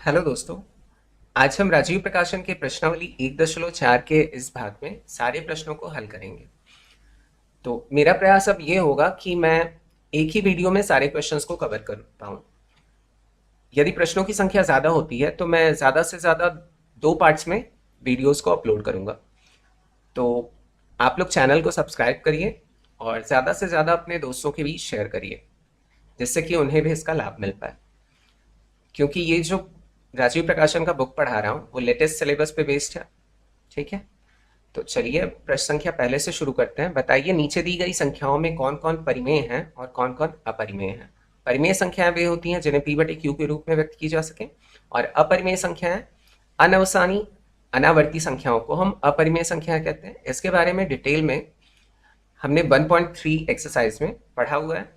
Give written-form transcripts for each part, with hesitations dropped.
Hello दोस्तों। आज हम राजीव प्रकाशन के प्रश्नावली 1.4 के इस भाग में सारे प्रश्नों को हल करेंगे। तो मेरा प्रयास अब ये होगा कि मैं एक ही वीडियो में सारे क्वेश्चंस को कवर कर पाऊँ। यदि प्रश्नों की संख्या ज़्यादा होती है तो मैं ज़्यादा से ज़्यादा 2 पार्ट्स में वीडियोस को अपलोड करूँगा। तो आप लोग चैनल को सब्सक्राइब करिए और ज़्यादा से ज़्यादा अपने दोस्तों के बीच शेयर करिए, जिससे कि उन्हें भी इसका लाभ मिल पाए। क्योंकि ये जो राजीव प्रकाशन का बुक पढ़ा रहा हूँ वो लेटेस्ट सिलेबस पे बेस्ड है। ठीक है, तो चलिए प्रश्न संख्या पहले से शुरू करते हैं। बताइए नीचे दी गई संख्याओं में कौन कौन परिमेय हैं और कौन कौन अपरिमेय हैं। परिमेय संख्याएं वे होती हैं जिन्हें p/q के रूप में व्यक्त की जा सके, और अपरिमेय संख्याएं अनवसानी अनावर्ती संख्याओं को हम अपरिमेय संख्याएं कहते हैं। इसके बारे में डिटेल में हमने 1.3 एक्सरसाइज में पढ़ा हुआ है।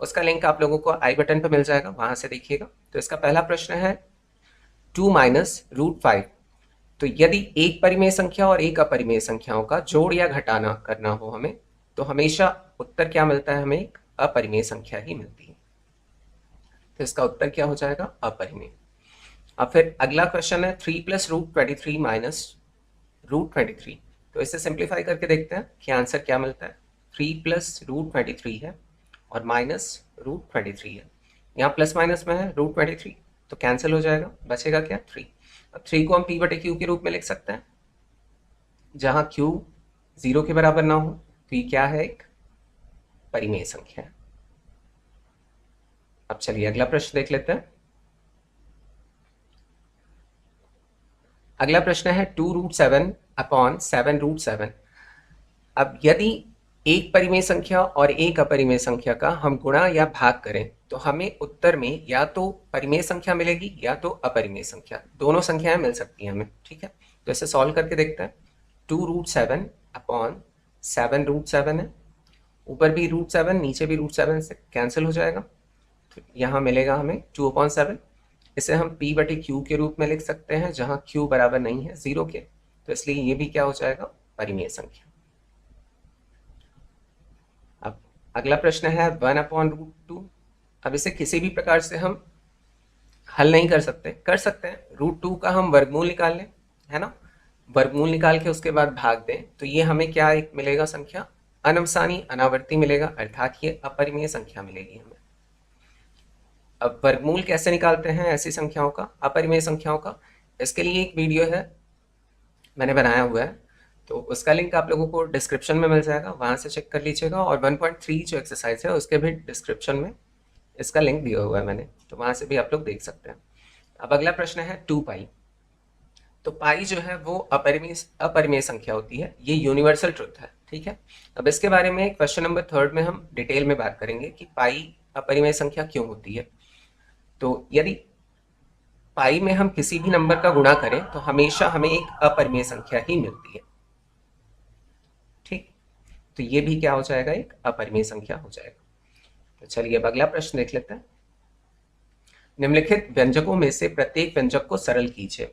उसका लिंक आप लोगों को आई बटन पर मिल जाएगा, वहां से देखिएगा। तो इसका पहला प्रश्न है 2 माइनस रूट 5। तो यदि एक परिमेय संख्या और एक अपरिमेय संख्याओं का जोड़ या घटाना करना हो हमें, तो हमेशा उत्तर क्या मिलता है, हमें एक अपरिमेय संख्या ही मिलती है। तो इसका उत्तर क्या हो जाएगा, अपरिमेय। अब फिर अगला क्वेश्चन है 3 प्लस रूट 23 माइनस रूट 23। तो इसे सिंप्लीफाई करके देखते हैं कि आंसर क्या मिलता है। 3 प्लस रूट 23 है और माइनस रूट 23 है। यहाँ प्लस माइनस में है रूट 23, तो कैंसिल हो जाएगा, बचेगा क्या, 3। अब 3 को हम p/q के रूप में लिख सकते हैं, जहां q 0 के बराबर ना हो, तो ये क्या है, एक परिमेय संख्या है। अब चलिए अगला प्रश्न देख लेते हैं। अगला प्रश्न है 2√7 अपॉन 7√7। अब यदि एक परिमेय संख्या और एक अपरिमेय संख्या का हम गुणा या भाग करें तो हमें उत्तर में या तो परिमेय संख्या मिलेगी या तो अपरिमेय संख्या, दोनों संख्याएं मिल सकती हैं हमें। ठीक है, तो इसे सॉल्व करके देखते हैं। 2√7 अपॉन 7√7 है, ऊपर भी √7 नीचे भी √7 से कैंसिल हो जाएगा, तो यहाँ मिलेगा हमें 2/7। इसे हम p/q के रूप में लिख सकते हैं, जहाँ q बराबर नहीं है 0 के, तो इसलिए ये भी क्या हो जाएगा, परिमेय संख्या। अब अगला प्रश्न है 1/√2। अब इसे किसी भी प्रकार से हम हल नहीं कर सकते, कर सकते हैं √2 का हम वर्गमूल निकाल लें, है ना। वर्गमूल निकाल के उसके बाद भाग दें, तो ये हमें क्या एक मिलेगा, संख्या अनवसानी अनावर्ती मिलेगा, अर्थात ये अपरिमेय संख्या मिलेगी हमें। अब वर्गमूल कैसे निकालते हैं ऐसी संख्याओं का, अपरिमेय संख्याओं का, इसके लिए एक वीडियो है मैंने बनाया हुआ है, तो उसका लिंक आप लोगों को डिस्क्रिप्शन में मिल जाएगा, वहां से चेक कर लीजिएगा। और 1.3 जो एक्सरसाइज है उसके भी डिस्क्रिप्शन में इसका लिंक दिया हुआ है मैंने, तो वहां से भी आप लोग देख सकते हैं। अब अगला प्रश्न है 2 पाई। तो पाई जो है वो अपरिमेय संख्या होती है, ये यूनिवर्सल ट्रुथ है। ठीक है, अब इसके बारे में क्वेश्चन नंबर 3 में हम डिटेल में बात करेंगे कि पाई अपरिमेय संख्या क्यों होती है। तो यदि पाई में हम किसी भी नंबर का गुणा करें तो हमेशा हमें एक अपरिमेय संख्या ही मिलती है। ठीक, तो ये भी क्या हो जाएगा, एक अपरिमेय संख्या हो जाएगा। तो चलिए अब अगला प्रश्न देख लेते हैं। निम्नलिखित व्यंजकों में से प्रत्येक व्यंजक को सरल कीजिए।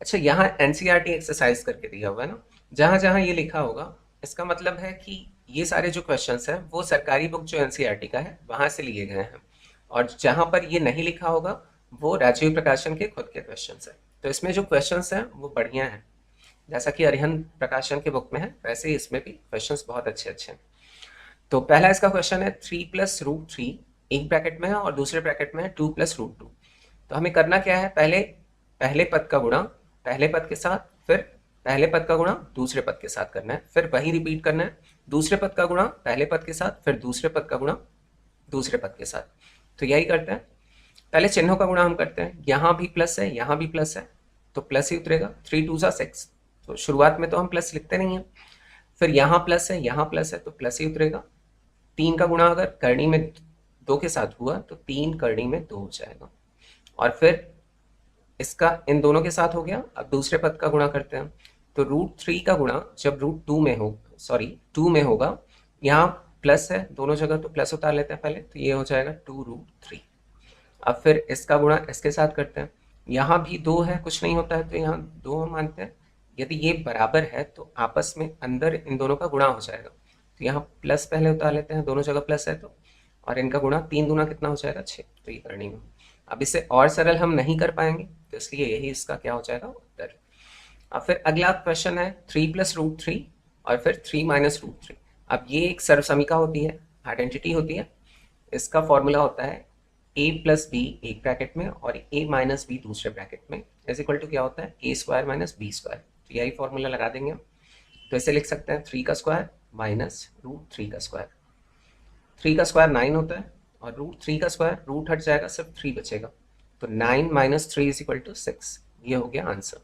अच्छा, यहाँ एनसीईआरटी एक्सरसाइज करके दिया हुआ है ना, जहां जहां ये लिखा होगा इसका मतलब है कि ये सारे जो क्वेश्चंस हैं वो सरकारी बुक जो एनसीईआरटी का है वहां से लिए गए हैं, और जहां पर ये नहीं लिखा होगा वो राजीव प्रकाशन के खुद के क्वेश्चंस हैं। तो इसमें जो क्वेश्चंस हैं वो बढ़िया हैं, जैसा कि अरिहंत प्रकाशन के बुक में है वैसे ही इसमें भी क्वेश्चंस बहुत अच्छे अच्छे हैं। तो पहला इसका क्वेश्चन है 3 प्लस रूट 3, एक ब्रैकेट में है और दूसरे ब्रैकेट में है 2 प्लस रूट 2। तो हमें करना क्या है, पहले पहले पद का गुणा पहले पद के साथ, फिर पहले पद का गुणा दूसरे पद के साथ करना है, फिर वही रिपीट करना है, दूसरे पद का गुणा पहले पद के साथ, फिर दूसरे पद का गुणा दूसरे पद के साथ। तो यही करते हैं, पहले चिन्हों का गुणा हम करते हैं, यहाँ भी प्लस है यहाँ भी प्लस है, तो प्लस ही उतरेगा, 3 2 6। तो शुरुआत में तो हम प्लस लिखते नहीं है, फिर यहाँ प्लस है यहाँ प्लस है तो प्लस ही उतरेगा। 3 का गुणा अगर करनी में 2 के साथ हुआ तो 3 करनी में 2 हो जाएगा, और फिर इसका इन दोनों के साथ हो गया। अब दूसरे पद का गुणा करते हैं, तो √3 का गुणा जब √2 में हो, सॉरी 2 में होगा, यहाँ प्लस है दोनों जगह तो प्लस उतार लेते हैं पहले, तो ये हो जाएगा 2√3। अब फिर इसका गुणा इसके साथ करते हैं, यहाँ भी 2 है कुछ नहीं होता है तो यहाँ 2 हम मानते हैं। यदि ये बराबर है तो आपस में अंदर इन दोनों का गुणा हो जाएगा, तो यहाँ प्लस पहले उतार लेते हैं, दोनों जगह प्लस है तो, और इनका गुणा 3 दूना कितना हो जाएगा 6, तो ये करनी में। अब इसे और सरल हम नहीं कर पाएंगे, तो इसलिए यही इसका क्या हो जाएगा उत्तर। अब फिर अगला क्वेश्चन है 3 + √3 और फिर 3 - √3। अब ये एक सर्वसमीका होती है, आइडेंटिटी होती है। इसका फॉर्मूला होता है a+b एक ब्रैकेट में और a - b दूसरे ब्रैकेट में इज इक्वल टू क्या होता है a² - b²। तो यही फॉर्मूला लगा देंगे हम। तो इसे लिख सकते हैं 3 का स्क्वायर - √3 का स्क्वायर। 3 का स्क्वायर 9 होता है और √3 का स्क्वायर रूट हट जाएगा, सिर्फ 3 बचेगा। तो 9 - 3 = 6। ये हो गया आंसर।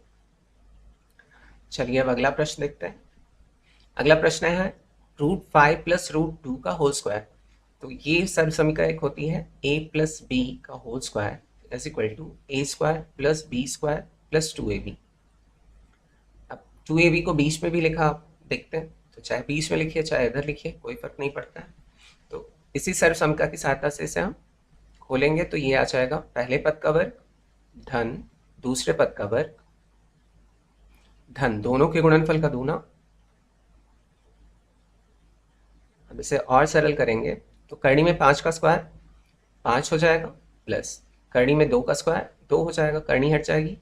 चलिए अब अगला प्रश्न देखते हैं। अगला प्रश्न है √5 + √2 का होल स्क्वायर। तो ये सर्वसमीका एक होती है a+b का whole square is equal to a² + b² + 2ab। अब 2ab को बीच में भी लिखा, आप देखते हैं, तो चाहे बीच में लिखिए चाहे इधर लिखिए, कोई फर्क नहीं पड़ता है। तो इसी सर्वसमीका की सहायता से इसे हम खोलेंगे तो ये आ जाएगा पहले पद का वर्ग धन दूसरे पद का वर्ग धन दोनों के गुणनफल का दूना। अब इसे और सरल करेंगे तो करनी में 5 का स्क्वायर 5 हो जाएगा, प्लस करनी में 2 का स्क्वायर 2 हो जाएगा, करनी हट जाएगी,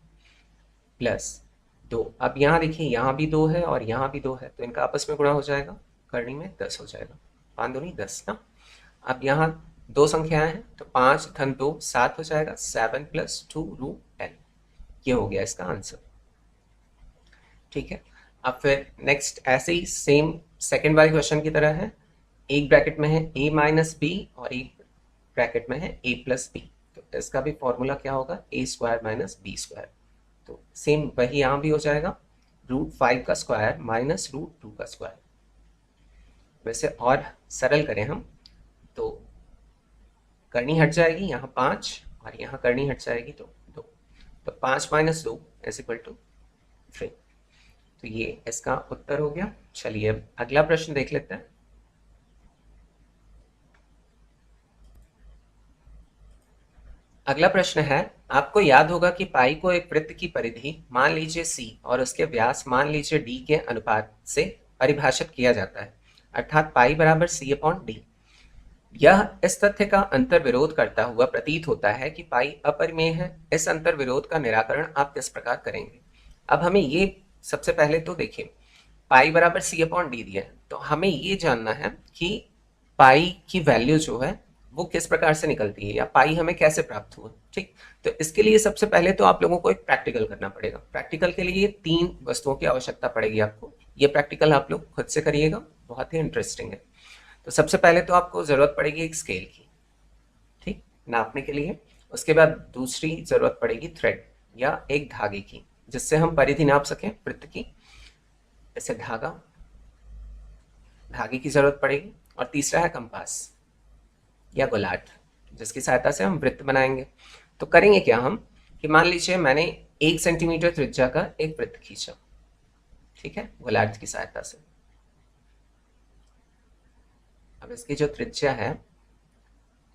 प्लस 2। अब यहाँ देखिए यहाँ भी 2 है और यहाँ भी 2 है, तो इनका आपस में गुणा हो जाएगा, करनी में 10 हो जाएगा, 5 दूनी 10 ना। अब यहाँ दो संख्याएं हैं तो 5 धन 2 7 हो जाएगा, 7 + 2√n। ये हो गया इसका आंसर। ठीक है। अब फिर नेक्स्ट ऐसे ही सेम सेकेंड वाले क्वेश्चन की तरह है, एक ब्रैकेट में है a - b और एक ब्रैकेट में है a+b। तो इसका भी फॉर्मूला क्या होगा a² - b²। तो सेम वही यहाँ भी हो जाएगा √5 का स्क्वायर -√2 का स्क्वायर। वैसे और सरल करें हम तो करनी हट जाएगी, यहाँ 5 और यहाँ करनी हट जाएगी तो 2। तो 5 - 2 = 3। तो ये इसका उत्तर हो गया। चलिए अब अगला प्रश्न देख लेते हैं। अगला प्रश्न है, आपको याद होगा कि पाई को एक वृत्त की परिधि मान लीजिए c और उसके व्यास मान लीजिए d के अनुपात से परिभाषित किया जाता है, अर्थात पाई = c/d। यह इस तथ्य का अंतर विरोध करता हुआ प्रतीत होता है कि पाई अपरिमेय है। इस अंतर विरोध का निराकरण आप किस प्रकार करेंगे। अब हमें ये सबसे पहले तो देखिए पाई = c/d दिया है, तो हमें ये जानना है कि पाई की वैल्यू जो है वो किस प्रकार से निकलती है या पाई हमें कैसे प्राप्त हुआ। ठीक, तो इसके लिए सबसे पहले तो आप लोगों को एक प्रैक्टिकल करना पड़ेगा। प्रैक्टिकल के लिए 3 वस्तुओं की आवश्यकता पड़ेगी आपको। ये प्रैक्टिकल आप लोग खुद से करिएगा, बहुत ही इंटरेस्टिंग है। तो सबसे पहले तो आपको ज़रूरत पड़ेगी एक स्केल की, ठीक, नापने के लिए। उसके बाद दूसरी ज़रूरत पड़ेगी थ्रेड या एक धागे की, जिससे हम परिधि नाप सकें वृत्त की। ऐसे धागे की ज़रूरत पड़ेगी। और तीसरा है कंपास या गोलार्ध, जिसकी सहायता से हम वृत्त बनाएंगे। तो करेंगे क्या हम कि मान लीजिए मैंने 1 सेंटीमीटर त्रिज्या का एक वृत्त खींचा, ठीक है, गोलार्ध की सहायता से। अब इसकी जो त्रिज्या है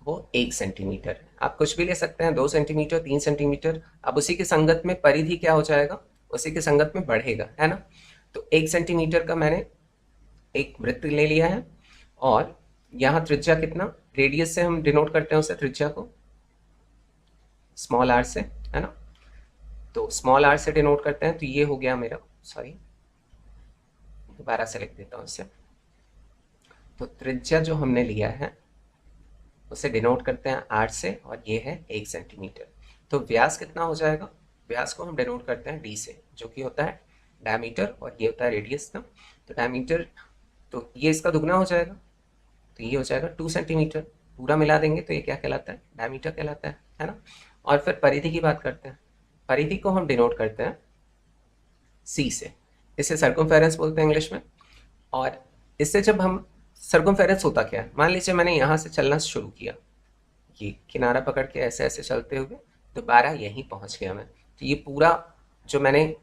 वो 1 सेंटीमीटर है। आप कुछ भी ले सकते हैं, 2 सेंटीमीटर 3 सेंटीमीटर। अब उसी के संगत में परिधि क्या हो जाएगा, उसी के संगत में बढ़ेगा, है ना। तो 1 सेंटीमीटर का मैंने एक वृत्त ले लिया है और यहाँ त्रिज्या कितना, रेडियस से हम डिनोट करते हैं उसे, त्रिज्या को स्मॉल r से, है ना। तो स्मॉल r से डिनोट करते हैं, तो ये हो गया मेरा, सॉरी दोबारा से लिख देता हूँ इसे। तो त्रिज्या जो हमने लिया है उसे डिनोट करते हैं r से और ये है 1 सेंटीमीटर। तो व्यास कितना हो जाएगा, व्यास को हम डिनोट करते हैं d से, जो कि होता है डायमीटर और ये होता है रेडियस का। तो डायमीटर, तो ये इसका दुगना हो जाएगा, तो ये हो जाएगा 2 सेंटीमीटर। पूरा मिला देंगे तो ये क्या कहलाता है, डायमीटर कहलाता है ना। और फिर परिधि की बात करते हैं। परिधि को हम डिनोट करते हैं c से, इसे सर्कमफेरेंस बोलते हैं इंग्लिश में। और इससे जब हम, सर्कमफेरेंस होता क्या है, मान लीजिए मैंने यहाँ से चलना शुरू किया, ये किनारा पकड़ के ऐसे ऐसे चलते हुए दोबारा यहीं पहुँच गया मैं, तो ये पूरा जो मैंने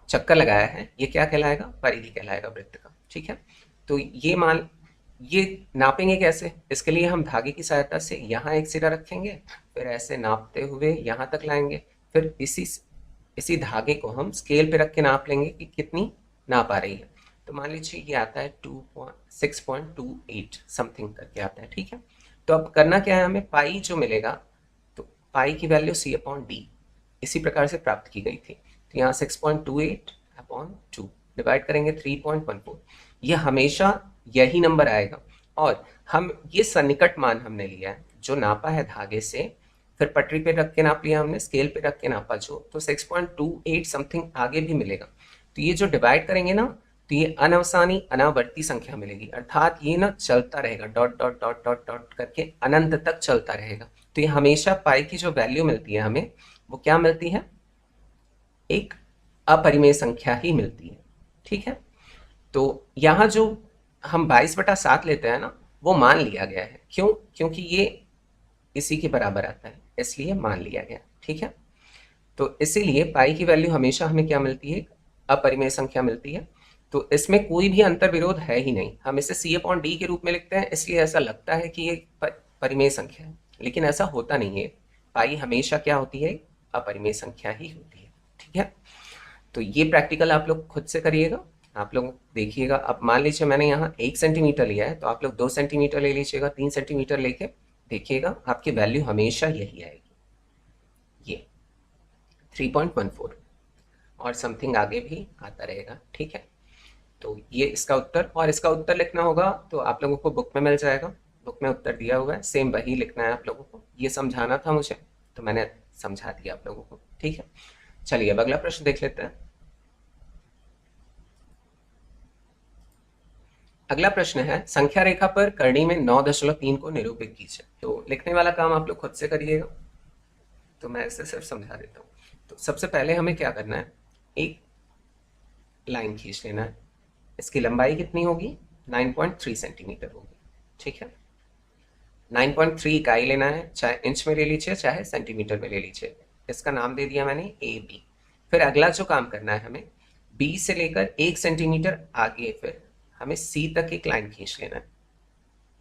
चक्कर लगाया है ये क्या कहलाएगा, परिधि कहलाएगा वृत्त का। ठीक है, तो ये नापेंगे कैसे, इसके लिए हम धागे की सहायता से यहाँ एक सिरा रखेंगे, फिर ऐसे नापते हुए यहाँ तक लाएंगे, फिर इसी धागे को हम स्केल पे रख के नाप लेंगे कि कितनी नाप आ रही है। तो मान लीजिए ये आता है 6.28 समथिंग करके आता है। ठीक है, तो अब करना क्या है, हमें पाई जो मिलेगा, तो पाई की वैल्यू c/d, इसी प्रकार से प्राप्त की गई थी। तो यहाँ 6.28/2 डिवाइड करेंगे 3.14, ये हमेशा यही नंबर आएगा। और हम ये सन्निकट मान हमने लिया है, जो नापा है धागे से, फिर पटरी पे रख के नाप लिया हमने, स्केल पे रख के नापा जो, तो 6.28 समथिंग आगे भी मिलेगा। तो ये जो डिवाइड करेंगे ना, तो ये अनवसानी अनावर्ती संख्या मिलेगी, अर्थात ये ना चलता रहेगा, dot dot dot dot dot करके अनंत तक चलता रहेगा। तो ये हमेशा पाई की जो वैल्यू मिलती है हमें, वो क्या मिलती है, एक अपरिमेय संख्या ही मिलती है। ठीक है, तो यहाँ जो हम 22/7 लेते हैं ना, वो मान लिया गया है। क्यों? क्योंकि ये इसी के बराबर आता है, इसलिए मान लिया गया। ठीक है, तो इसीलिए पाई की वैल्यू हमेशा हमें क्या मिलती है, अपरिमेय संख्या मिलती है। तो इसमें कोई भी अंतर विरोध है ही नहीं। हम इसे C/D के रूप में लिखते हैं, इसलिए ऐसा लगता है कि ये परिमेय संख्या है, लेकिन ऐसा होता नहीं है। पाई हमेशा क्या होती है, अपरिमेय संख्या ही होती है। ठीक है, तो ये प्रैक्टिकल आप लोग खुद से करिएगा, आप लोग देखिएगा। अब मान लीजिए मैंने यहाँ 1 सेंटीमीटर लिया है, तो आप लोग 2 सेंटीमीटर ले लीजिएगा, 3 सेंटीमीटर लेके देखिएगा, आपकी वैल्यू हमेशा यही आएगी, ये 3.14, और समथिंग आगे भी आता रहेगा। ठीक है, तो ये इसका उत्तर, और इसका उत्तर लिखना होगा तो आप लोगों को बुक में मिल जाएगा, बुक में उत्तर दिया हुआ है, सेम वही लिखना है आप लोगों को। ये समझाना था मुझे, तो मैंने समझा दिया आप लोगों को। ठीक है, चलिए अब अगला प्रश्न देख लेते हैं। अगला प्रश्न है, संख्या रेखा पर करनी में 9.3 को निरूपित कीजिए। तो लिखने वाला काम आप लोग खुद से करिएगा, तो मैं इसे सिर्फ समझा देता हूँ। तो सबसे पहले हमें क्या करना है, एक लाइन खींच लेना है। इसकी लंबाई कितनी होगी, 9.3 सेंटीमीटर होगी। ठीक है, 9.3 इकाई लेना है, चाहे इंच में ले लीजिए चाहे सेंटीमीटर में ले लीजिए। इसका नाम दे दिया मैंने AB। फिर अगला जो काम करना है हमें, B से लेकर 1 सेंटीमीटर आगे फिर हमें C तक एक लाइन खींच लेना है।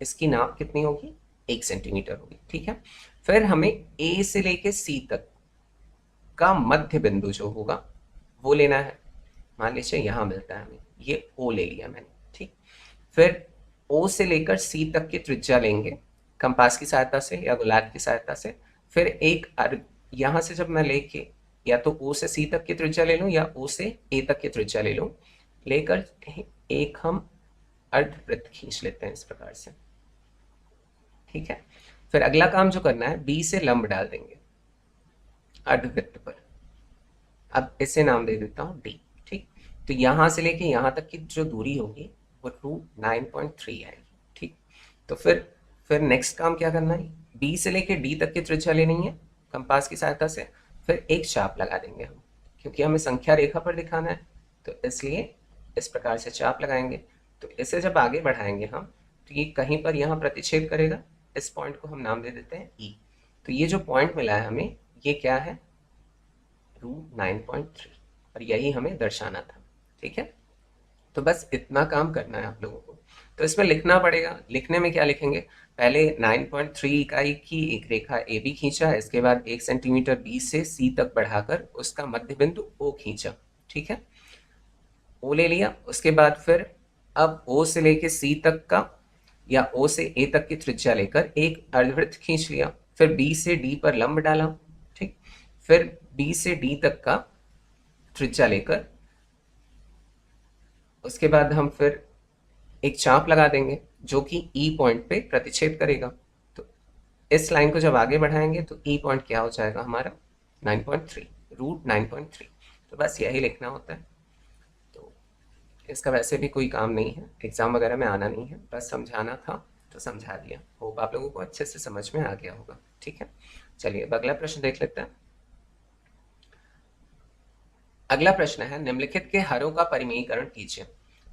इसकी नाप कितनी होगी, 1 सेंटीमीटर होगी। ठीक है, फिर हमें A से लेकर C तक का मध्य बिंदु जो होगा वो लेना है। मान लीजिए यहाँ मिलता है हमें, ये O ले लिया मैंने। ठीक, फिर O से लेकर C तक की त्रिज्या लेंगे कंपास की सहायता से या गुलाब की सहायता से। फिर एक यहाँ से जब मैं लेके, या तो O से C तक की त्रिज्या ले लूँ या O से A तक की त्रिज्या ले लूँ, लेकर एक हम अर्धवृत्त खींच लेते हैं इस प्रकार से। ठीक है, फिर अगला काम जो करना है, B से लंब डाल देंगे अर्धवृत्त पर। अब इसे नाम दे देता हूँ D। ठीक, तो यहाँ से लेके यहाँ तक की जो दूरी होगी वो 9.3 आएगी। ठीक, तो फिर नेक्स्ट काम क्या करना है, B से लेके D तक की त्रिज्या लेनी है कंपास की सहायता से। फिर एक चाप लगा देंगे हम, क्योंकि हमें संख्या रेखा पर दिखाना है, तो इसलिए इस प्रकार से चाप लगाएंगे। तो इसे जब आगे बढ़ाएंगे हम, तो ये कहीं पर यहाँ प्रतिच्छेद करेगा। इस पॉइंट को हम नाम दे देते हैं E। तो ये जो पॉइंट मिला है हमें, ये क्या है, 9.3, और यही हमें दर्शाना था। ठीक है, तो बस इतना काम करना है आप लोगों को। तो इसमें लिखना पड़ेगा, लिखने में क्या लिखेंगे, पहले 9.3 इकाई की एक रेखा AB खींचा, इसके बाद 1 सेंटीमीटर B से C तक बढ़ाकर उसका मध्य बिंदु O खींचा। ठीक है, O ले लिया, उसके बाद फिर अब O से लेके C तक का या O से A तक की त्रिज्या लेकर एक अर्धवृत्त खींच लिया। फिर B से D पर लंब डाला। ठीक, फिर B से D तक का त्रिज्या लेकर उसके बाद हम फिर एक चाप लगा देंगे जो कि E पॉइंट पे प्रतिच्छेद करेगा। तो इस लाइन को जब आगे बढ़ाएंगे तो E पॉइंट क्या हो जाएगा हमारा, 9.3, √9.3। तो बस यही लिखना होता है। तो इसका वैसे भी कोई काम नहीं है, एग्जाम वगैरह में आना नहीं है, बस समझाना था तो समझा दिया। होप आप लोगों को अच्छे से समझ में आ गया होगा। ठीक है, चलिए अब अगला प्रश्न देख लेते हैं। अगला प्रश्न है, निम्नलिखित के हरों का परिमेयीकरण कीजिए।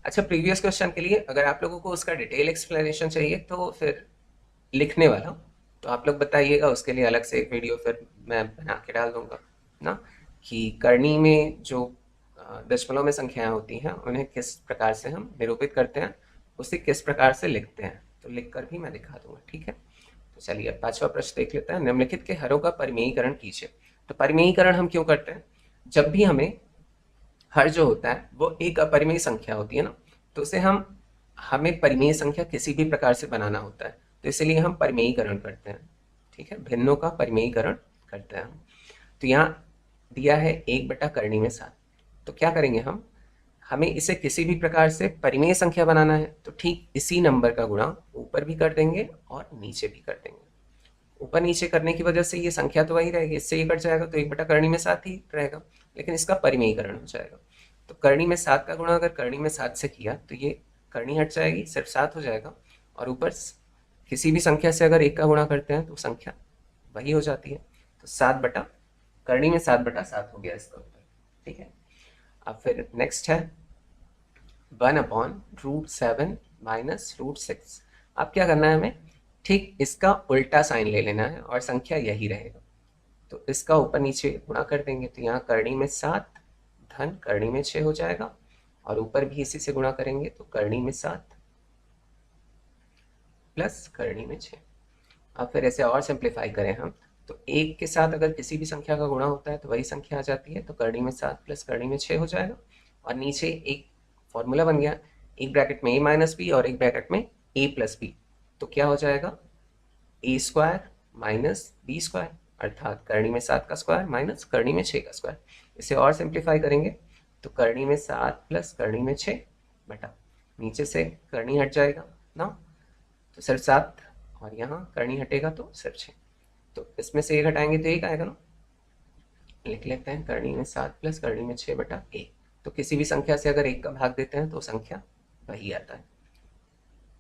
अच्छा, प्रीवियस क्वेश्चन के लिए अगर आप लोगों को उसका डिटेल एक्सप्लेनेशन चाहिए तो फिर लिखने वाला, तो आप लोग बताइएगा, उसके लिए अलग से एक वीडियो फिर मैं बना के डाल दूंगा ना, कि करनी में जो दशमलव में संख्याएं होती हैं उन्हें किस प्रकार से हम निरूपित करते हैं, उसे किस प्रकार से लिखते हैं, तो लिख कर भी मैं दिखा दूंगा। ठीक है, तो चलिए अब 5वां प्रश्न देख लेते हैं। निम्नलिखित के हरों का परिमेयीकरण कीजिए। तो परिमेयीकरण हम क्यों करते हैं, जब भी हमें हर जो होता है वो एक अपरिमेय संख्या होती है ना, तो उसे हमें परिमेय संख्या किसी भी प्रकार से बनाना होता है, तो इसलिए हम परिमेयीकरण करते हैं। ठीक है, भिन्नों का परिमेयीकरण करते हैं हम। तो यहाँ दिया है 1/करनी में 7। तो क्या करेंगे हम, हमें इसे किसी भी प्रकार से परिमेय संख्या बनाना है, तो ठीक इसी नंबर का गुणा ऊपर भी कर देंगे और नीचे भी कर देंगे। ऊपर नीचे करने की वजह से ये संख्या तो वही रहेगी, इससे ये कट जाएगा तो 1/करनी में 7 ही रहेगा, लेकिन इसका परिमेयीकरण हो जाएगा। तो करनी में 7 का गुणा अगर करनी में 7 से किया तो ये करनी हट जाएगी, सिर्फ 7 हो जाएगा, और ऊपर किसी भी संख्या से अगर 1 का गुणा करते हैं तो संख्या वही हो जाती है। तो 7 करनी में 7/7 हो गया इसका उत्तर। ठीक है, अब फिर नेक्स्ट है 1/√7 माइनस √6। अब क्या करना है हमें, ठीक इसका उल्टा साइन ले लेना है और संख्या यही रहेगा। तो इसका ऊपर नीचे गुणा कर देंगे, तो यहाँ करनी में 7 धन करनी में 6 हो जाएगा, और ऊपर भी इसी से गुणा करेंगे तो करनी में 7 प्लस करनी में 6। अब फिर ऐसे और सिंप्लीफाई करें हम, तो 1 के साथ अगर किसी भी संख्या का गुणा होता है तो वही संख्या आ जाती है, तो करनी में 7 प्लस करनी में 6 हो जाएगा, और नीचे एक फॉर्मूला बन गया, एक ब्रैकेट में a माइनस बी और एक ब्रैकेट में a प्लस बी। तो क्या हो जाएगा, a² माइनस b², अर्थात करनी में 7 का स्क्वायर माइनस करनी में 6 का स्क्वायर। इसे और सिंप्लीफाई करेंगे तो करनी में 7 प्लस करनी में 6 बटा, नीचे से करनी हट जाएगा ना, तो सिर्फ 7, और यहाँ करनी हटेगा तो सिर्फ 6। तो इसमें से 1 हटाएंगे तो 1 आएगा ना, लिख लेते हैं करनी में 7 प्लस करनी में 6/1। तो किसी भी संख्या से अगर 1 का भाग देते हैं तो संख्या वही आता है।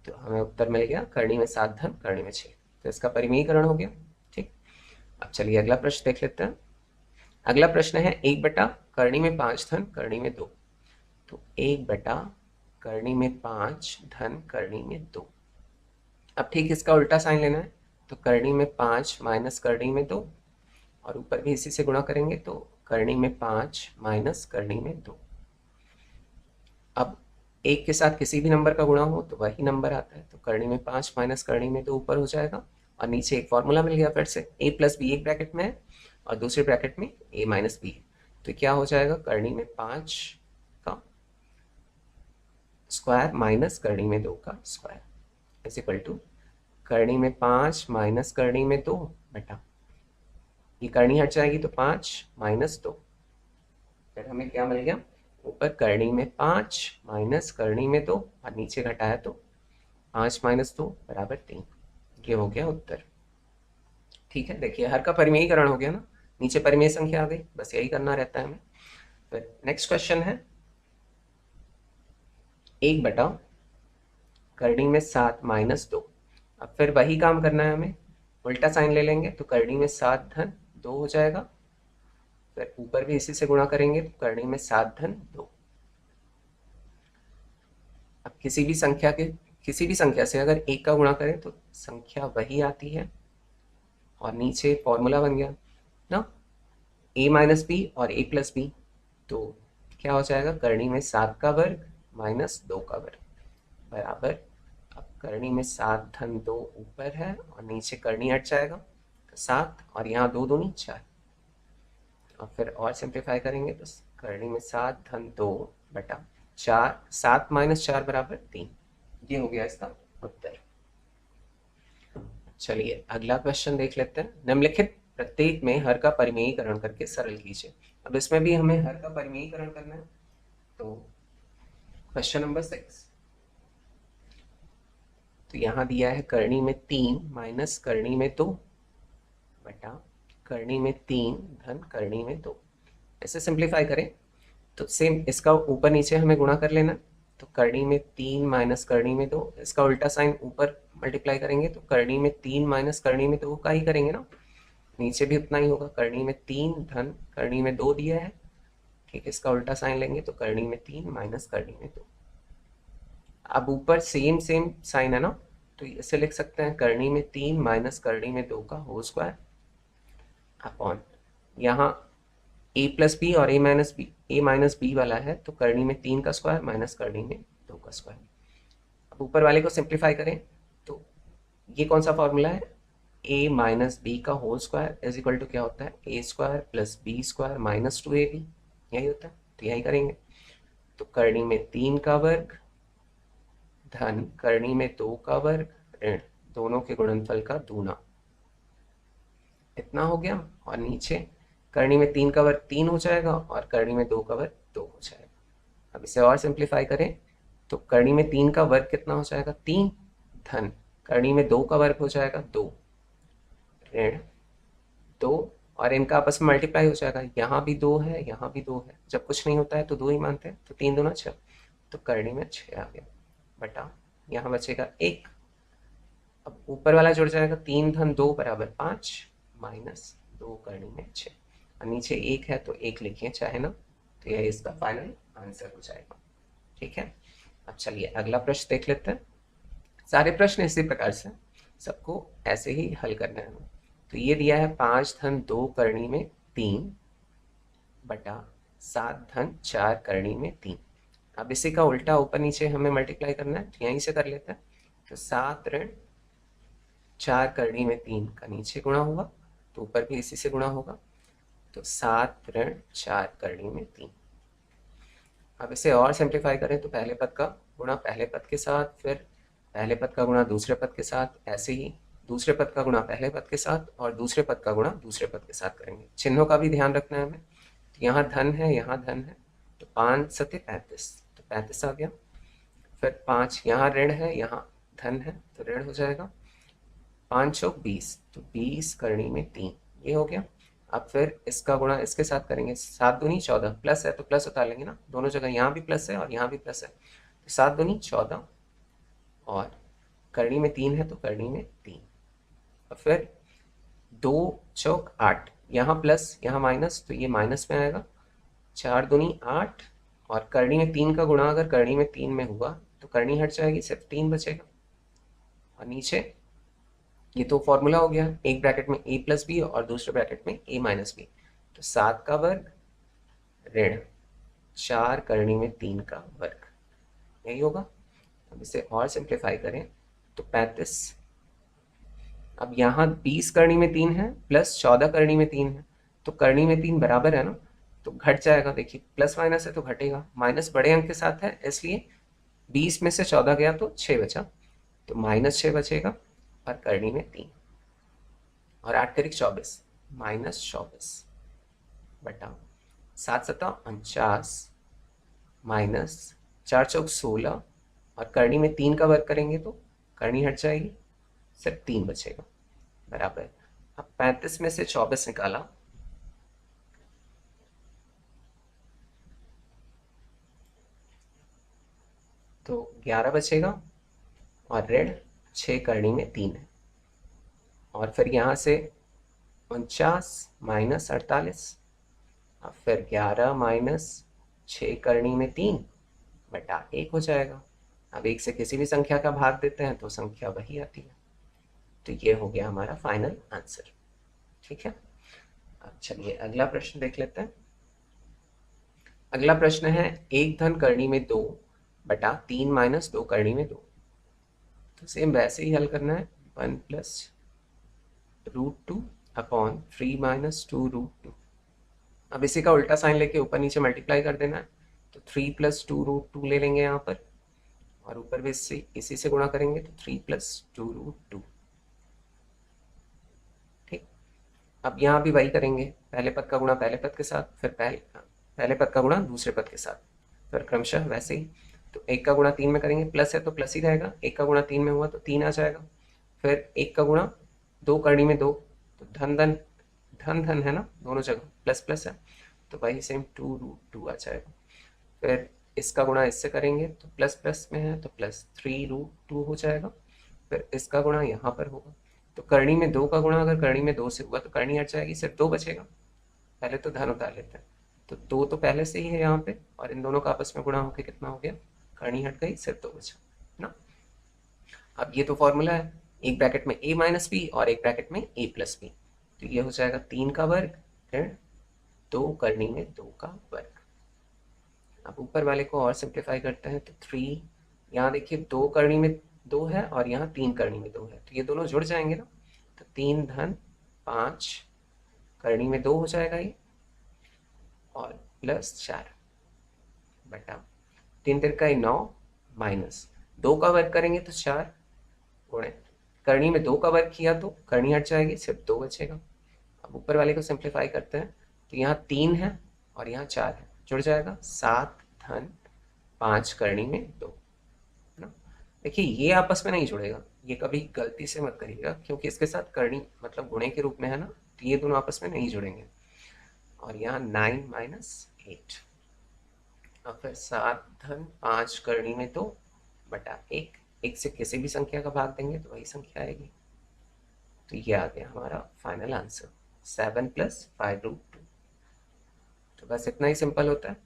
तो हमें उत्तर मिल गया करनी में 7 धन करनी में 6। तो इसका परिमेयीकरण हो गया। ठीक, अब चलिए अगला प्रश्न देख लेते हैं। अगला प्रश्न है 1/करनी में 5 धन करनी में 2। तो 1/करनी में 5 धन करनी में 2। अब ठीक इसका उल्टा साइन लेना है, तो करनी में 5 माइनस करनी में 2, और ऊपर भी इसी से गुणा करेंगे तो करनी में 5 माइनस करनी में 2। अब 1 के साथ किसी भी नंबर का गुणा हो तो वही नंबर आता है, तो करनी में 5 माइनस करनी में 2 ऊपर हो जाएगा, और नीचे एक फॉर्मूला मिल गया फिर से, a प्लस बी एक ब्रैकेट में है और दूसरे ब्रैकेट में a माइनस बी है। तो क्या हो जाएगा, करनी में 5 का स्क्वायर माइनस करनी में 2 का स्क्वायर इज इक्वल टू करनी में 5 माइनस करनी में 2 बटा, ये करनी हट जाएगी तो 5 माइनस 2, फिर हमें क्या मिल गया, ऊपर करनी में 5 माइनस करनी में 2 और नीचे घटाया तो 5 माइनस 2 बराबर 3। ये हो गया उत्तर। ठीक है, देखिए हर का परिमेयीकरण हो गया ना, नीचे परिमेय संख्या आ गई, बस यही करना रहता है हमें। फिर नेक्स्ट क्वेश्चन है 1/करनी में 7 माइनस 2। अब फिर वही काम करना है हमें, उल्टा साइन ले लेंगे तो करनी में 7 धन 2 हो जाएगा, फिर ऊपर भी इसी से गुणा करेंगे तो करनी में 7 धन 2। अब किसी भी संख्या से अगर 1 का गुणा करें तो संख्या वही आती है, और नीचे फॉर्मूला बन गया ना, a माइनस बी और a प्लस बी। तो क्या हो जाएगा, करनी में 7 का वर्ग माइनस 2 का वर्ग बराबर, अब करनी में 7 धन 2 ऊपर है और नीचे करनी हट जाएगा तो 7, और यहाँ 2 दूनी 4, और फिर और सिंप्लीफाई करेंगे तो करनी में 7 धन 2 बटा 4, 7 माइनस 4 बराबर 3। ये हो गया इसका उत्तर। चलिए अगला क्वेश्चन देख लेते हैं। निम्नलिखित प्रत्येक में हर का परिमेयीकरण करके सरल कीजिए। अब इसमें भी हमें हर का परिमेयीकरण करना है, तो क्वेश्चन नंबर 6, तो यहाँ दिया है करनी में 3 माइनस करनी में 2 बटा करनी में 3 धन करनी में 2। ऐसे सिंप्लीफाई करें तो सेम इसका ऊपर नीचे हमें गुणा कर लेना, तो करनी में 3 माइनस करनी में 2, इसका उल्टा साइन ऊपर मल्टीप्लाई करेंगे तो करनी में 3 माइनस करनी में 2 का ही करेंगे ना, नीचे भी उतना ही होगा, करनी में 3 धन करनी में 2 दिया है। ठीक है, इसका उल्टा साइन लेंगे तो करनी में 3 माइनस करनी में 2। अब ऊपर सेम साइन है ना, तो इसे लिख सकते हैं करनी में 3 माइनस करनी में 2 का होल स्क्वायर अपॉन, यहाँ a प्लस बी और a माइनस बी वाला है, तो करनी में 3 का स्क्वायर माइनस करनी में 2 का स्क्वायर। अब ऊपर वाले को सिंप्लीफाई करें तो ये कौन सा फॉर्मूला है, a माइनस बी का whole square is equal to क्या होता है, a² plus b² minus 2ab, यही होता है, तो यही करेंगे। तो करनी में 3 का वर्ग धन करनी में 2 का वर्ग ऋण दोनों के गुणनफल का दूना, इतना हो गया, और नीचे करनी में 3 का वर्ग 3 हो जाएगा और करनी में 2 का वर्ग 2 हो जाएगा। अब इसे और सिंप्लीफाई करें तो करनी में 3 का वर्ग कितना हो जाएगा 3 धन करनी में 2 का वर्ग हो जाएगा 2 ऋण 2 और इनका आपस में मल्टीप्लाई हो जाएगा। यहाँ भी 2 है, यहाँ भी 2 है, जब कुछ नहीं होता है तो 2 ही मानते हैं, तो 3 दूना 6, तो करनी में 6 आ गया बटा यहाँ बचेगा 1। अब ऊपर वाला जुड़ जाएगा 3 धन 2 बराबर 5 माइनस 2 करनी में 6 और नीचे 1 है तो 1 लिखिए चाहे ना, तो यह इसका फाइनल आंसर हो जाएगा। ठीक है, अब चलिए अगला प्रश्न देख लेते हैं। सारे प्रश्न इसी प्रकार से सबको ऐसे ही हल करना है। तो ये दिया है 5 धन 2 करनी में 3 बटा 7 धन 4 करनी में 3। अब इसी का उल्टा ऊपर नीचे हमें मल्टीप्लाई करना है, तो यहीं से कर लेते हैं। तो 7 ऋण 4 करनी में 3 का नीचे गुणा होगा तो ऊपर भी इसी से गुणा होगा, तो 7 ऋण 4 करनी में 3। अब इसे और सिंप्लीफाई करें तो पहले पद का गुणा पहले पद के साथ, फिर पहले पद का गुणा दूसरे पद के साथ, ऐसे ही दूसरे पद का गुणा पहले पद के साथ और दूसरे पद का गुणा दूसरे पद के साथ करेंगे। चिन्हों का भी ध्यान रखना है हमें। तो यहाँ धन है, यहाँ धन है, तो 5 सत्य 35, तो 35 आ गया। फिर 5 यहाँ ऋण है, यहाँ धन है, तो ऋण हो जाएगा। 5 चौक 20, तो 20 करनी में 3, ये हो गया। अब फिर इसका गुणा इसके साथ करेंगे, 7 दूनी 14, प्लस है तो प्लस उतार लेंगे ना, दोनों जगह यहाँ भी प्लस है और यहाँ भी प्लस है, तो 7 दूनी 14 और करनी में 3 है तो करनी में 3। और फिर 2 चौक 8, यहाँ प्लस यहाँ माइनस, तो ये माइनस में आएगा। 4 दूनी 8 और करनी में 3 का गुणा अगर करनी में 3 में हुआ तो करनी हट जाएगी, सिर्फ 3 बचेगा। और नीचे ये तो फॉर्मूला हो गया, एक ब्रैकेट में a प्लस बी और दूसरे ब्रैकेट में a माइनस बी, तो 7 का वर्ग ऋण 4 करनी में 3 का वर्ग, यही होगा। अब इसे और सिंप्लीफाई करें तो 35, अब यहाँ 20 करनी में 3 है प्लस 14 करनी में 3 है, तो करनी में 3 बराबर है ना, तो घट जाएगा। देखिए प्लस माइनस है तो घटेगा, माइनस बड़े अंक के साथ है इसलिए 20 में से 14 गया तो 6 बचा, तो -6 बचेगा और करनी में 3 और 8 तारीख 24 -24 बटा 7 सता 49 माइनस 4 चौक 16 और करनी में 3 का वर्ग करेंगे तो करनी हट जाएगी, सिर्फ 3 बचेगा बराबर। अब 35 में से 24 निकाला तो 11 बचेगा और ऋण 6 करनी में 3 है। और फिर यहाँ से 49 माइनस 48 और फिर 11 माइनस 6 करनी में 3 बटा 1 हो जाएगा। अब 1 से किसी भी संख्या का भाग देते हैं तो संख्या वही आती है, तो ये हो गया हमारा फाइनल आंसर। ठीक है, अब चलिए अगला प्रश्न देख लेते हैं। अगला प्रश्न है 1 धन करनी में 2 बटा 3 माइनस 2 करनी में 2। तो सेम वैसे ही हल करना है, 1 प्लस √2 अपॉन 3 माइनस 2 √2। अब इसी का उल्टा साइन लेके ऊपर नीचे मल्टीप्लाई कर देना है, तो 3 प्लस 2 √2 ले लेंगे यहाँ पर और ऊपर भी इसी से गुणा करेंगे तो 3 प्लस 2 √2। ठीक, अब यहाँ भी वही करेंगे, पहले पद का गुणा पहले पद के साथ, फिर पहले पद का गुणा दूसरे पद के साथ, फिर क्रमशः वैसे ही। तो 1 का गुणा 3 में करेंगे, प्लस है तो प्लस ही रहेगा, 1 का गुणा 3 में हुआ तो 3 आ जाएगा। फिर 1 का गुणा 2 करनी में 2, तो धन धन धन धन है ना, दोनों जगह प्लस प्लस है, तो वही सेम 2 √2 आ जाएगा। फिर इसका गुणा इससे करेंगे तो प्लस प्लस में है तो प्लस 3 √2 हो जाएगा। फिर इसका गुणा यहाँ पर होगा, तो करनी में 2 का गुणा अगर करनी में 2 से हुआ तो करनी हट जाएगी, सिर्फ 2 बचेगा। पहले तो धन उतार लेते हैं, तो 2 तो पहले से ही है यहाँ पे और इन दोनों का आपस में गुणा होकर कितना हो गया, करनी हट गई, सिर्फ 2 बचा ना। अब ये तो फॉर्मूला है, एक ब्रैकेट में a माइनस बी और एक ब्रैकेट में a प्लस बी, तो ये हो जाएगा 3 का वर्ग ऋण 2 करनी में 2 का वर्ग। अब ऊपर वाले को और सिंप्लीफाई करते हैं तो 3, यहाँ देखिए 2 करनी में 2 है और यहाँ 3 करनी में 2 है, तो ये दोनों जुड़ जाएंगे ना, तो 3 धन 5 करनी में 2 हो जाएगा ये और प्लस 4 बटा 3 तिरका 9 माइनस 2 का वर्ग करेंगे तो 4 गुणे करनी में 2 का वर्ग किया तो करनी हट जाएगी, सिर्फ 2 बचेगा। अब ऊपर वाले को सिंप्लीफाई करते हैं तो यहाँ 3 है और यहाँ 4 है, जुड़ जाएगा 7 धन 5 करनी में 2, है ना। देखिए ये आपस में नहीं जुड़ेगा, ये कभी गलती से मत करिएगा, क्योंकि इसके साथ करनी मतलब गुणे के रूप में है ना, तो ये दोनों आपस में नहीं जुड़ेंगे। और यहाँ 9 माइनस 8 और फिर 7 धन 5 करनी में 2 बटा 1, एक से किसी भी संख्या का भाग देंगे तो वही संख्या आएगी। तो ये आ गया हमारा फाइनल आंसर 7 प्लस 5√2। तो बस इतना ही सिंपल होता है।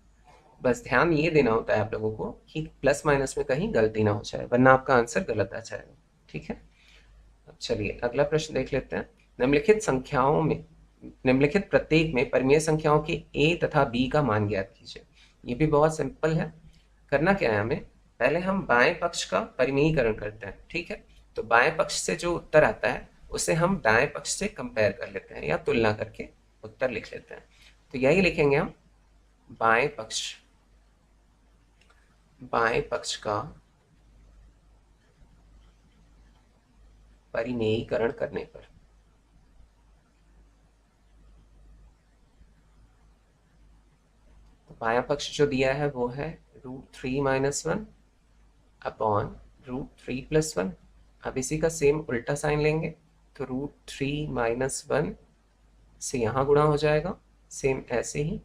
बस ध्यान ये देना होता है आप लोगों को कि प्लस माइनस में कहीं गलती ना हो जाए, वरना आपका आंसर गलत आ जाएगा। ठीक है, अब चलिए अगला प्रश्न देख लेते हैं। निम्नलिखित संख्याओं में निम्नलिखित प्रत्येक में परिमेय संख्याओं के a तथा b का मान ज्ञात कीजिए। ये भी बहुत सिंपल है। करना क्या है, हमें पहले हम बाएं पक्ष का परिमेयीकरण करते हैं। ठीक है, तो बाएं पक्ष से जो उत्तर आता है उसे हम दाएं पक्ष से कंपेयर कर लेते हैं या तुलना करके उत्तर लिख लेते हैं। तो यही लिखेंगे हम, बाएं पक्ष का परिमेयीकरण करने पर। तो बायां पक्ष जो दिया है वो है √3 - 1 अपॉन √3 + 1। अब इसी का सेम उल्टा साइन लेंगे, तो √3 - 1 से यहाँ गुणा हो जाएगा, सेम ऐसे ही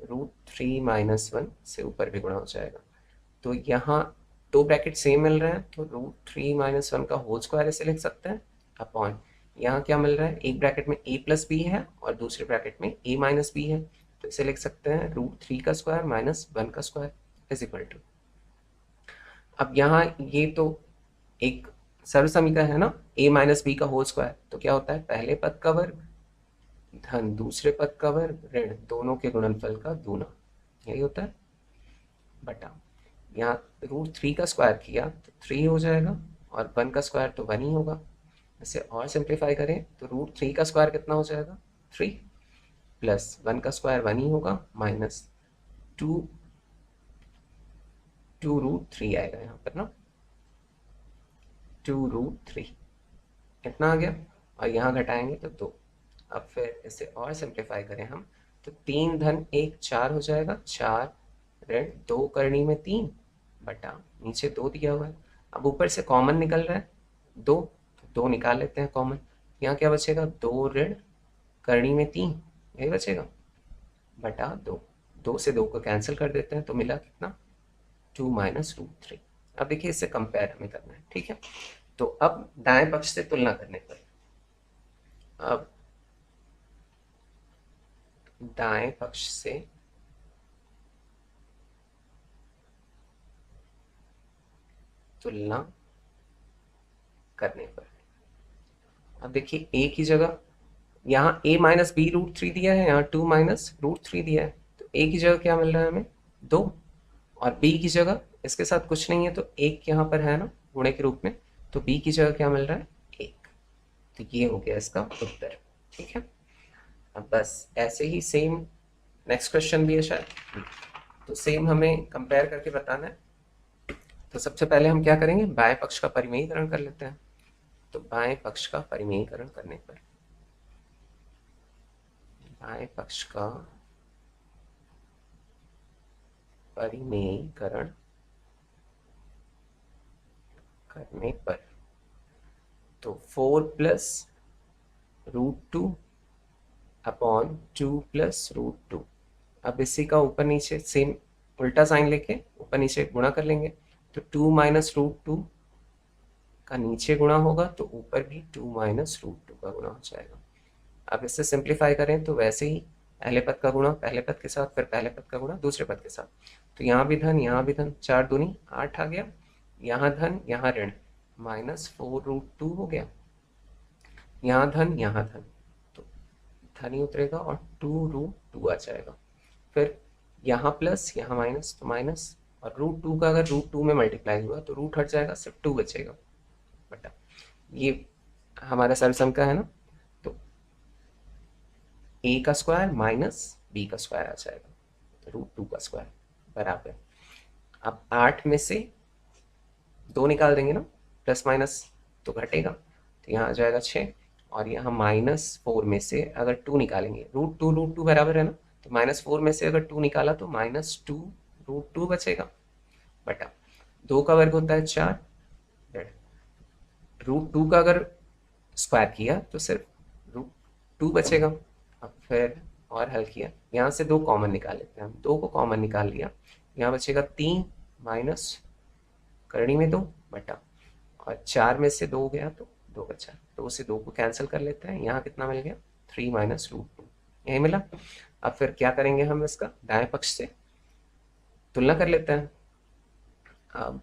√3 - 1 से ऊपर भी गुणा हो जाएगा। तो यहाँ दो ब्रैकेट सेम मिल रहे हैं, तो √3 - 1 का होल स्क्वायर ऐसे लिख सकते हैं अपॉन यहाँ क्या मिल रहा है, एक ब्रैकेट में a + b है और दूसरे ब्रैकेट में a - b है, तो इसे लिख सकते हैं √3 का स्क्वायर माइनस 1 का स्क्वायर इज इक्वल टू। अब यहाँ ये तो एक सर्व समीकरण है ना, a - b का होल स्क्वायर, तो क्या होता है, पहले पद का वर्ग धन दूसरे पद का वर्ग ऋण दोनों के गुणनफल का दूना, यही होता है, बटा यहाँ √3 का स्क्वायर किया तो 3 हो जाएगा और 1 का स्क्वायर तो 1 ही होगा। इसे और सिंप्लीफाई करें तो √3 का स्क्वायर कितना हो जाएगा, 3 प्लस 1 का स्क्वायर 1 ही होगा माइनस 2 √3 आएगा यहाँ पर ना, 2√3 इतना आ गया और यहाँ घटाएंगे तो 2। अब फिर इसे और सिंप्लीफाई करें हम तो 3 धन 1 4 हो जाएगा, 4 ऋण 2 करनी में 3 बटा नीचे 2 दिया हुआ है। अब ऊपर से कॉमन निकल रहा है 2, तो 2 निकाल लेते हैं कॉमन, यहाँ क्या बचेगा, 2 ऋण करनी में 3 यही बचेगा बटा 2, 2 से 2 को कैंसिल कर देते हैं तो मिला कितना, 2 - √3। अब देखिए इससे कंपेयर हमें करना है। ठीक है, तो अब दाएं पक्ष से तुलना करने पर, अब दाएं पक्ष से तुलना करने पर, अब देखिए a की जगह यहाँ a - b √3 दिया है, यहाँ 2 - √3 दिया है, तो a की जगह क्या मिल रहा है हमें, 2, और b की जगह इसके साथ कुछ नहीं है तो 1 यहाँ पर है ना गुणे के रूप में, तो b की जगह क्या मिल रहा है, 1। तो ये हो गया इसका उत्तर। ठीक है, अब बस ऐसे ही सेम नेक्स्ट क्वेश्चन भी है शायद, तो सेम हमें कंपेयर करके बताना है। तो सबसे पहले हम क्या करेंगे, बाएं पक्ष का परिमेयीकरण कर लेते हैं। तो बाएं पक्ष का परिमेयीकरण करने पर, बाएं पक्ष का परिमेयीकरण करने पर, तो 4 + √2 अपॉन 2 + √2। अब इसी का ऊपर नीचे सेम उल्टा साइन लेके ऊपर नीचे गुणा कर लेंगे, तो 2 - √2 का नीचे गुणा होगा तो ऊपर भी 2 - √2 का गुणा हो जाएगा। अब इससे सिंप्लीफाई करें तो वैसे ही पहले पद का गुणा पहले पद के साथ, फिर पहले पद का गुणा दूसरे पद के साथ, तो यहाँ भी धन यहाँ भी धन, 4 दूनी 8 आ गया, यहाँ धन यहाँ ऋण -4√2 हो गया, यहाँ धन यहाँ धन, तो धन ही उतरेगा और 2√2 आ जाएगा। फिर यहाँ प्लस यहाँ माइनस, तो माइनस, और √2 का अगर √2 में मल्टीप्लाई हुआ तो रूट हट जाएगा, सिर्फ 2 बचेगा बटा ये हमारा सरसम का है ना, तो a का स्क्वायर माइनस b का स्क्वायर आ जाएगा, √2 का स्क्वायर बराबर। अब 8 में से 2 निकाल देंगे ना, प्लस माइनस तो घटेगा, तो यहाँ आ जाएगा 6 और यहाँ -4 में से अगर 2 निकालेंगे, √2 बराबर है ना, तो -4 में से अगर 2 निकाला तो -2 √2 बचेगा, बटा 2 का वर्ग होता है 4, √2 का अगर स्क्वायर किया तो सिर्फ √2 बचेगा। अब फिर और हल किया, यहाँ से 2 कॉमन निकाल लेते हैं हम, 2 को कॉमन निकाल लिया, यहाँ बचेगा 3 माइनस करनी में 2 बटा, और 4 में से 2 गया तो 2 बचा, 2 से 2 को कैंसिल कर लेते हैं, यहाँ कितना मिल गया 3 माइनस √2, यही मिला। अब फिर क्या करेंगे हम, इसका दाएं पक्ष से तुलना कर लेते हैं। अब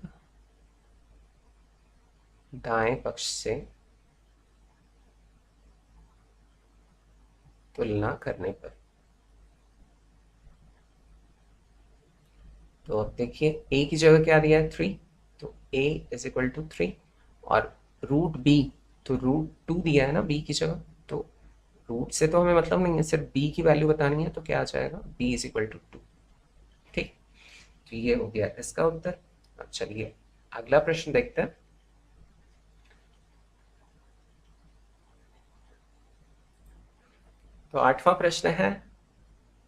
दाएं पक्ष से तुलना करने पर तो अब देखिए a की जगह क्या दिया है 3, तो a इज इक्वल टू 3, और √b तो √2 दिया है ना b की जगह, तो रूट से तो हमें मतलब नहीं है, सिर्फ b की वैल्यू बतानी है, तो क्या आ जाएगा b इज इक्वल टू 2। ठीक, तो ये हो गया इसका उत्तर। अब चलिए अगला प्रश्न देखते हैं। तो 8वां प्रश्न है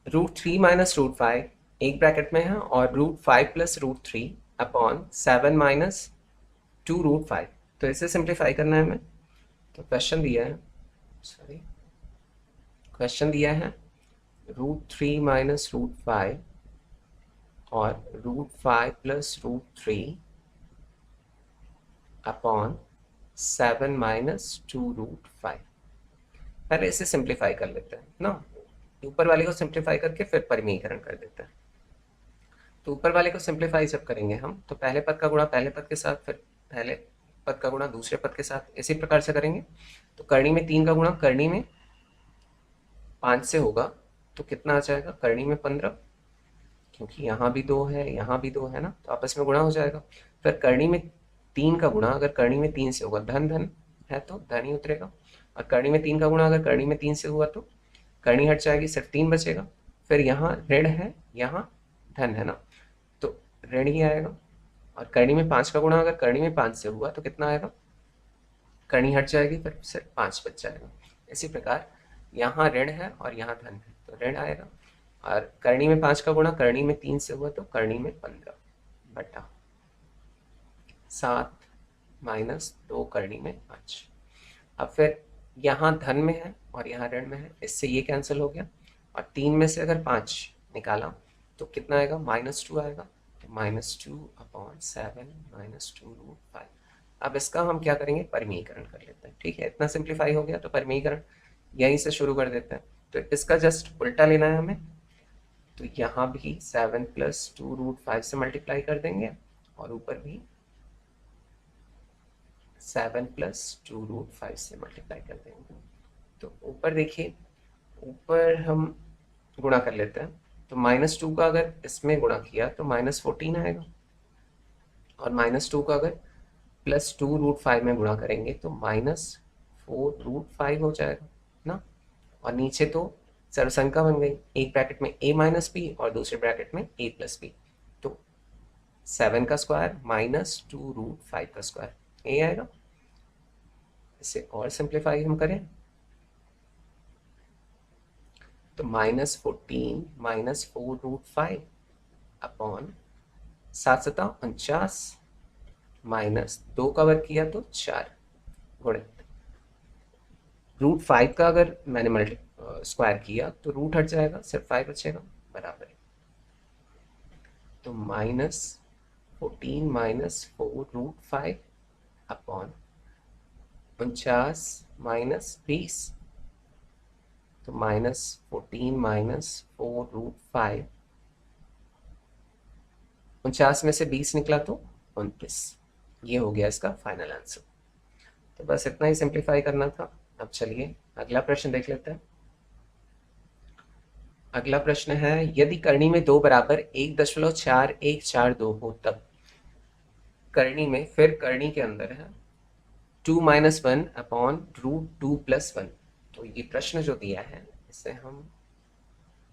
√3 माइनस √5 एक ब्रैकेट में है, और √5 प्लस √3 अपॉन 7 माइनस 2 √5, तो इसे सिंप्लीफाई करना है हमें। तो क्वेश्चन दिया है, √3 माइनस √5 और √5 प्लस √3 अपॉन 7 माइनस 2 √5। पहले इसे सिंप्लीफाई कर लेते हैं ना, ऊपर वाले को सिंप्लीफाई करके फिर परिमीकरण कर देते हैं। तो ऊपर वाले को सिंप्लीफाई जब करेंगे हम, तो पहले पद का गुणा पहले पद के साथ, फिर पहले पद का गुणा दूसरे पद के साथ, इसी प्रकार से करेंगे। तो करनी में 3 का गुणा करनी में 5 से होगा, तो कितना आ जाएगा करनी में 15, क्योंकि यहाँ भी 2 है यहाँ भी 2 है ना, तो आपस में गुणा हो जाएगा। फिर करनी में 3 का गुणा अगर करनी में 3 से होगा, धन धन है तो धन ही उतरेगा, और करनी में 3 का गुणा अगर करनी में 3 से हुआ तो करनी हट जाएगी, सिर्फ 3 बचेगा। फिर यहाँ ऋण है यहाँ धन है ना, तो ऋण ही आएगा। और करनी में 5 का गुणा अगर करनी में 5 से हुआ तो कितना आएगा, करनी हट जाएगी, फिर सिर्फ 5 बच जाएगा। इसी प्रकार यहाँ ऋण है और यहाँ धन है, तो ऋण आएगा। और करनी में 5 का गुणा करनी में 3 से हुआ तो करनी में 15 बटा 7 माइनस 2 करनी में 5। अब फिर यहाँ धन में है और यहाँ ऋण में है, इससे ये कैंसिल हो गया, और 3 में से अगर 5 निकाला तो कितना आएगा -2 आएगा, तो -2 अपॉन 7 माइनस 2 √5। अब इसका हम क्या करेंगे, परिमीकरण कर लेते हैं। ठीक है, इतना सिंप्लीफाई हो गया, तो परिमीकरण यहीं से शुरू कर देते हैं। तो इसका जस्ट उल्टा लेना है हमें, तो यहाँ भी 7 प्लस 2 √5 से मल्टीप्लाई कर देंगे, और ऊपर भी 7 प्लस 2 √5 से मल्टीप्लाई कर देंगे। तो ऊपर देखिए, ऊपर हम गुणा कर लेते हैं, तो -2 का अगर इसमें गुणा किया तो -14 आएगा, और -2 का अगर +2 √5 में गुणा करेंगे तो -4 √5 हो जाएगा ना। और नीचे तो सर्वसंख्या बन गई, एक ब्रैकेट में a माइनस बी और दूसरे ब्रैकेट में a प्लस बी, तो 7 का स्क्वायर -2 √5 का स्क्वायर, ये आएगा। इसे और सिंप्लीफाई हम करें तो -14 माइनस 4 √5 अपॉन 7 सता 49 माइनस 2 का वर्ग किया तो 4 गुणित √5 का अगर मैंने स्क्वायर किया तो रूट हट जाएगा, सिर्फ 5 बचेगा, बराबर। तो -14 माइनस 4 √5 अपॉन 49 माइनस 20, तो -14 माइनस 4 √5, 49 में से 20 निकला तो 29, ये हो गया इसका फाइनल आंसर। तो बस इतना ही सिंप्लीफाई करना था। अब चलिए अगला प्रश्न देख लेते हैं। अगला प्रश्न है, यदि करनी में 2 बराबर 1.4142 हो, तब करनी में फिर करनी के अंदर है 2 माइनस 1 अपॉन √2 प्लस 1। तो ये प्रश्न जो दिया है इसे हम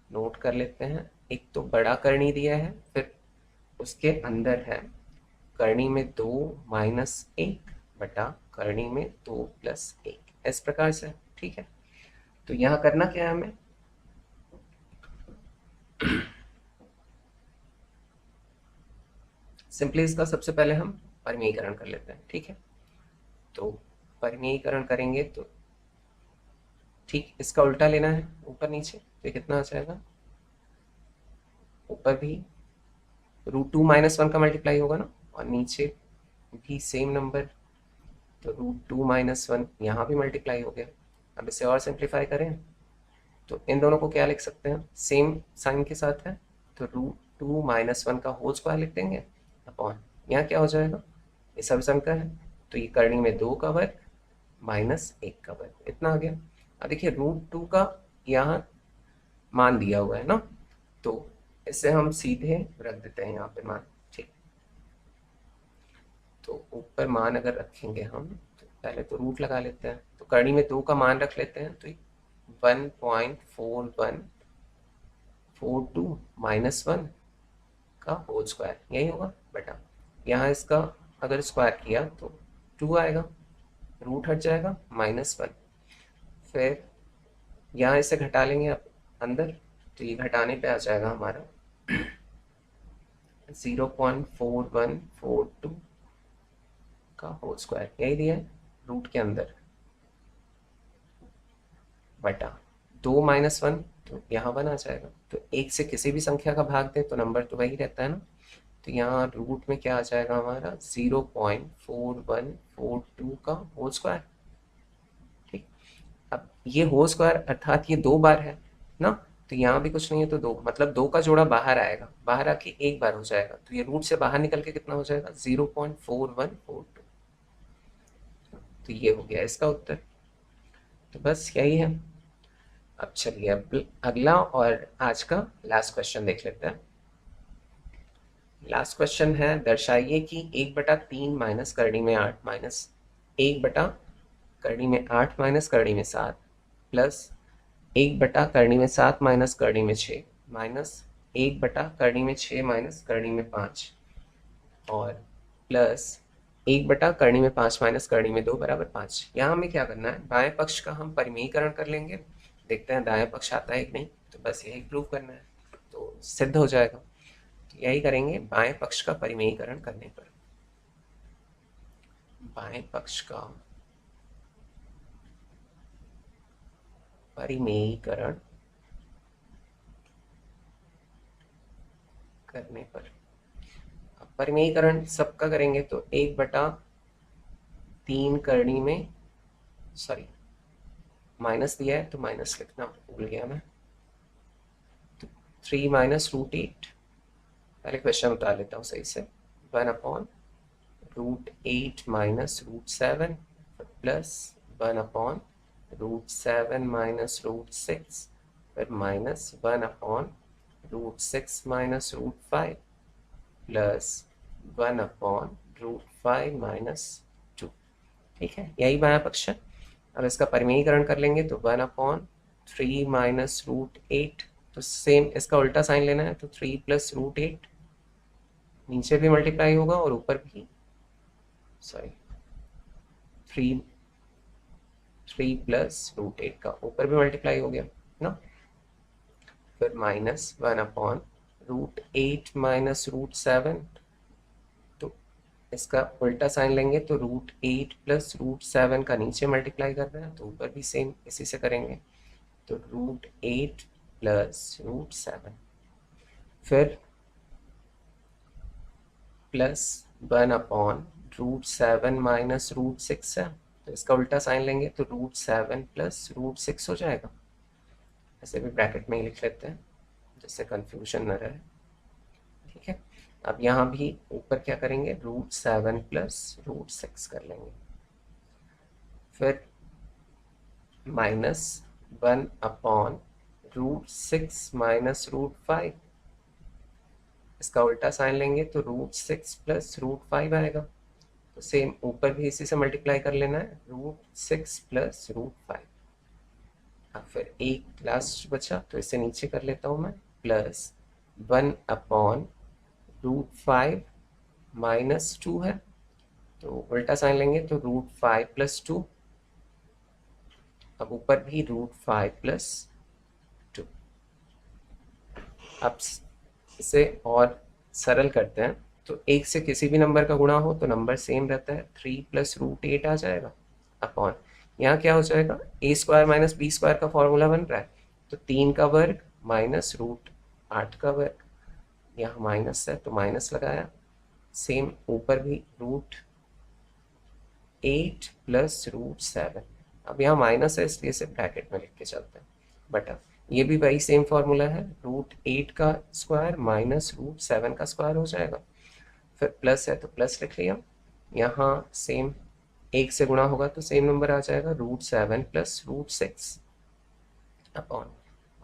नोट कर लेते हैं। एक तो बड़ा करनी दिया है, फिर उसके अंदर है करनी में 2 माइनस 1 बटा करनी में 2 प्लस 1, इस प्रकार से। ठीक है, तो यहाँ करना क्या है हमें, सिंपली इसका सबसे पहले हम परिमेयीकरण कर लेते हैं। ठीक है, तो परिमेयीकरण करेंगे तो ठीक इसका उल्टा लेना है ऊपर नीचे, तो कितना आ जाएगा, ऊपर भी √2 - 1 का मल्टीप्लाई होगा ना, और नीचे भी सेम नंबर, तो √2 - 1 यहाँ भी मल्टीप्लाई हो गया। अब इसे और सिंप्लीफाई करें तो इन दोनों को क्या लिख सकते हैं, सेम साइन के साथ है, तो √2 - 1 का होल स्क्वायर लिख देंगे अपॉन, यहाँ क्या हो जाएगा, ये सब सम का है, तो ये करनी में 2 का वर्ग -1 का वर्ग, इतना आ गया। अब देखिए √2 का यहाँ मान दिया हुआ है ना, तो इसे हम सीधे रख देते हैं यहाँ पे मान। ठीक, तो ऊपर मान अगर रखेंगे हम, तो पहले तो रूट लगा लेते हैं, तो करनी में 2 का मान रख लेते हैं, तो 1.4142 -1 का होल स्क्वायर, यही होगा बेटा। यहाँ इसका अगर स्क्वायर किया तो 2 आएगा, रूट हट जाएगा -1, फिर यहाँ इसे घटा लेंगे आप अंदर, तो ये घटाने पे आ जाएगा हमारा 0.4142 का होल स्क्वायर, यही दिया है रूट के अंदर, बटा 2 - 1, तो यहाँ 1 आ जाएगा। तो एक से किसी भी संख्या का भाग दें तो नंबर तो वही रहता है ना, तो यहाँ रूट में क्या आ जाएगा हमारा 0.4142 का होल स्क्वायर। ठीक, अब ये होल स्क्वायर अर्थात ये 2 बार है ना, तो यहाँ भी कुछ नहीं है, तो 2 मतलब 2 का जोड़ा बाहर आएगा, बाहर आके एक बार हो जाएगा, तो ये रूट से बाहर निकल के कितना हो जाएगा 0.4142, तो ये हो गया इसका उत्तर। तो बस यही है। अब चलिए अब अगला और आज का लास्ट क्वेश्चन देख लेते हैं। लास्ट क्वेश्चन है, दर्शाइए कि 1/3 माइनस करनी में 8 माइनस 1 बटा करनी में 8 माइनस करनी में 7 प्लस 1 बटा करनी में 7 माइनस करनी में 6 माइनस 1 बटा करनी में 6 माइनस करनी में 5 और प्लस 1 बटा करनी में 5 माइनस करनी में 2 बराबर 5। यहाँ हमें क्या करना है, बाएं पक्ष का हम परिमेयीकरण कर लेंगे, देखते हैं दाएं पक्ष आता है कि नहीं, तो बस यही प्रूव करना है, तो सिद्ध हो जाएगा। तो यही करेंगे बाएं पक्ष का परिमेयीकरण करने पर, बाएं पक्ष का परिमेयीकरण करने पर, अब परिमेयीकरण सबका करेंगे तो 1/3 करनी में, सॉरी माइनस दिया है तो माइनस लिखना भूल गया मैं, तो 3 - √8, पहले क्वेश्चन उतार लेता हूँ सही से, 1/√8 माइनस √7 प्लस 1/√7 माइनस √6 फिर माइनस 1/√6 माइनस √5 प्लस 1/√5 माइनस 2। ठीक है, यही बायां पक्ष है। अब इसका परिमेयीकरण कर लेंगे तो 1/3 माइनस √8, तो सेम इसका उल्टा साइन लेना है, तो 3 प्लस √8, नीचे भी मल्टीप्लाई होगा और ऊपर भी, सॉरी 3 प्लस √8 का ऊपर भी मल्टीप्लाई हो गया ना, फिर माइनस 1/√8 माइनस √7, तो इसका उल्टा साइन लेंगे तो √8 प्लस √7 का नीचे मल्टीप्लाई कर रहे हैं, तो ऊपर भी सेम इसी से करेंगे, तो √8 प्लस √7 फिर प्लस 1/√7 माइनस √6 है, तो इसका उल्टा साइन लेंगे तो √7 प्लस √6 हो जाएगा, ऐसे भी ब्रैकेट में ही लिख लेते हैं जिससे कंफ्यूजन न रहे। ठीक है, अब यहाँ भी ऊपर क्या करेंगे, √7 प्लस √6 कर लेंगे, फिर माइनस 1/√6 माइनस √5, इसका उल्टा साइन लेंगे तो √6 प्लस √5 आएगा, तो सेम ऊपर भी इसी से मल्टीप्लाई कर लेना है, √6 प्लस √5। अब फिर एक लास्ट बचा तो इसे नीचे कर लेता हूँ मैं, प्लस 1/√5 माइनस 2 है, तो उल्टा साइन लेंगे तो √5 प्लस 2 अब ऊपर भी √5 + 2। अब इसे और सरल करते हैं, तो एक से किसी भी नंबर का गुणा हो तो नंबर सेम रहता है, 3 + √8 आ जाएगा अपॉन, यहाँ क्या हो जाएगा, a² - b² का फॉर्मूला बन रहा है, तो 3 का वर्ग माइनस √8 का वर्ग, यहाँ माइनस है तो माइनस लगाया, सेम ऊपर भी √8 + √7। अब यहाँ माइनस है इसलिए इसे ब्रैकेट में लिख के चलते हैं, बटा ये भी वही सेम फॉर्मूला है, √8 का स्क्वायर माइनस √7 का स्क्वायर हो जाएगा, फिर प्लस है तो प्लस लिख लिया, यहाँ सेम एक से गुणा होगा तो सेम नंबर आ जाएगा, √7 + √6 अपॉन,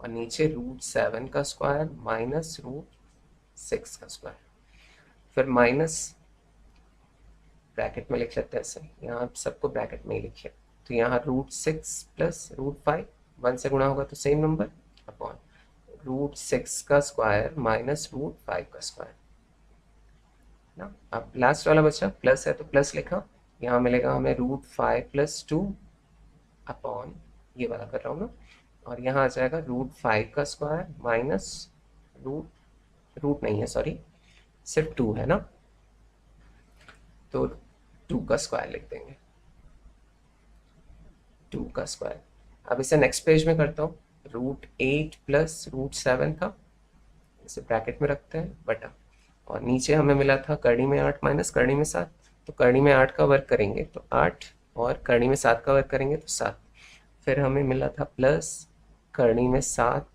और नीचे √7 का स्क्वायर माइनस √6 का स्क्वायर, फिर माइनस ब्रैकेट में लिख लेते हैं ऐसे, यहाँ सबको ब्रैकेट में ही लिखिए, तो यहाँ √6 + √5, 1 से गुणा होगा तो सेम नंबर अपॉन √6 का स्क्वायर माइनस √5 का स्क्वायर ना। अब लास्ट वाला बचा, प्लस है तो प्लस लिखा, यहाँ मिलेगा हमें √5 + 2 अपॉन, ये वाला कर रहा हूँ ना, और यहाँ आ जाएगा √5 का स्क्वायर माइनस रूट नहीं है सॉरी, सिर्फ 2 है ना, तो 2 का स्क्वायर लिख देंगे, 2 का स्क्वायर। अब इसे नेक्स्ट पेज में करता हूँ, √8 + √7 का, इसे ब्रैकेट में रखते हैं बटा, और नीचे हमें मिला था करनी में 8 माइनस करनी में 7, तो करनी में 8 का वर्ग करेंगे तो 8, और करनी में 7 का वर्ग करेंगे तो 7, फिर हमें मिला था प्लस करनी में 7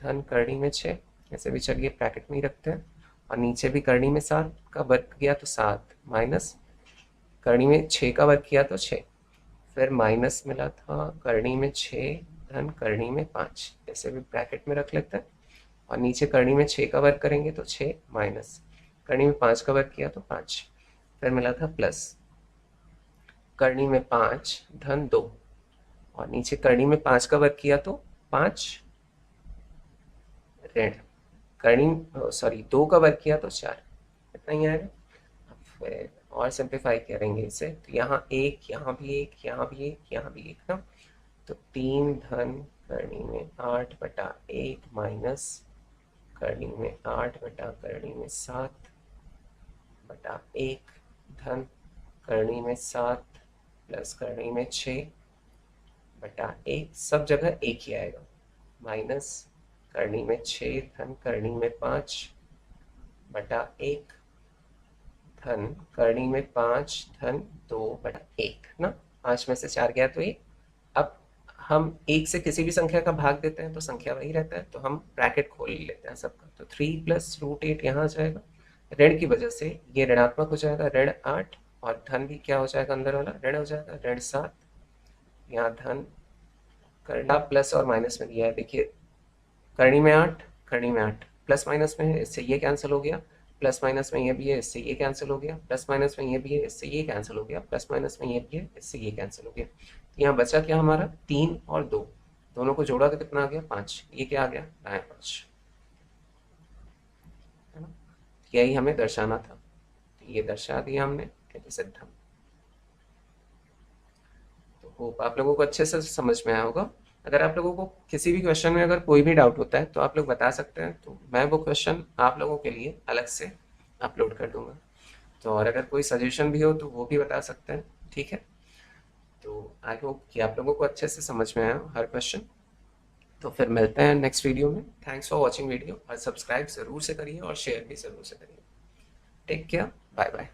धन करनी में 6, ऐसे भी चलिए ब्रैकेट में ही रखते हैं, और नीचे भी करनी में 7 का वर्ग किया तो 7 माइनस करनी में 6 का वर्ग किया तो 6, फिर माइनस मिला था करनी में 6 धन करनी में 5, ऐसे भी ब्रैकेट में रख लेते हैं, और नीचे करनी में 6 का वर्ग करेंगे तो 6 माइनस करनी में 5 का वर्ग किया तो 5, फिर मिला था प्लस करनी में 5 धन 2, और नीचे करनी में 5 का वर्ग किया तो 5 ऋण करनी सॉरी 2 का वर्ग किया तो 4, इतना ही आएगा। फिर और सिंप्लीफाई करेंगे इसे, तो यहाँ एक, यहाँ भी एक, यहाँ भी एक, यहाँ भी एक ना, तो 3 धन करनी में 8/1 माइनस करनी में 8 करनी में 7/1 धन करनी में 7 प्लस करनी में 6/1, सब जगह एक ही आएगा, माइनस करनी में 6 धन करनी में 5/1 धन करनी में 5 धन 2/1 ना, 5 में से 4 गया तो 1। अब हम एक से किसी भी संख्या का भाग देते हैं तो संख्या वही रहता है, तो हम ब्रैकेट खोल लेते हैं सबका, तो 3 + √8 यहाँ आ जाएगा, ऋण की वजह से ये ऋणात्मक हो जाएगा, ऋण 8, और धन भी क्या हो जाएगा, अंदर वाला ऋण हो जाएगा, ऋण 7, यहाँ धन करना प्लस और माइनस में दिया है, देखिए करनी में 8 करनी में 8 प्लस माइनस में है, इससे ये कैंसिल हो गया, प्लस माइनस में ये भी है, इससे ये कैंसिल हो गया, प्लस माइनस में ये भी है, इससे ये कैंसिल हो गया, प्लस माइनस में ये भी है, इससे ये कैंसिल हो गया, तो यहाँ बचा क्या हमारा 3 और 2, दोनों को जोड़ा तो कितना आ गया 5, ये क्या आ गया दाएं 5, है ना, यही हमें दर्शाना था, तो ये दर्शा दिया हमने यदि सिद्धम। तो होप आप लोगों को अच्छे से समझ में आया होगा। अगर आप लोगों को किसी भी क्वेश्चन में अगर कोई भी डाउट होता है तो आप लोग बता सकते हैं, तो मैं वो क्वेश्चन आप लोगों के लिए अलग से अपलोड कर दूंगा, तो और अगर कोई सजेशन भी हो तो वो भी बता सकते हैं, ठीक है। तो आई होप कि आप लोगों को अच्छे से समझ में आया हर क्वेश्चन, तो फिर मिलते हैं नेक्स्ट वीडियो में। थैंक्स फॉर वॉचिंग वीडियो, और सब्सक्राइब ज़रूर से करिए और शेयर भी ज़रूर से करिए। Take care, bye bye.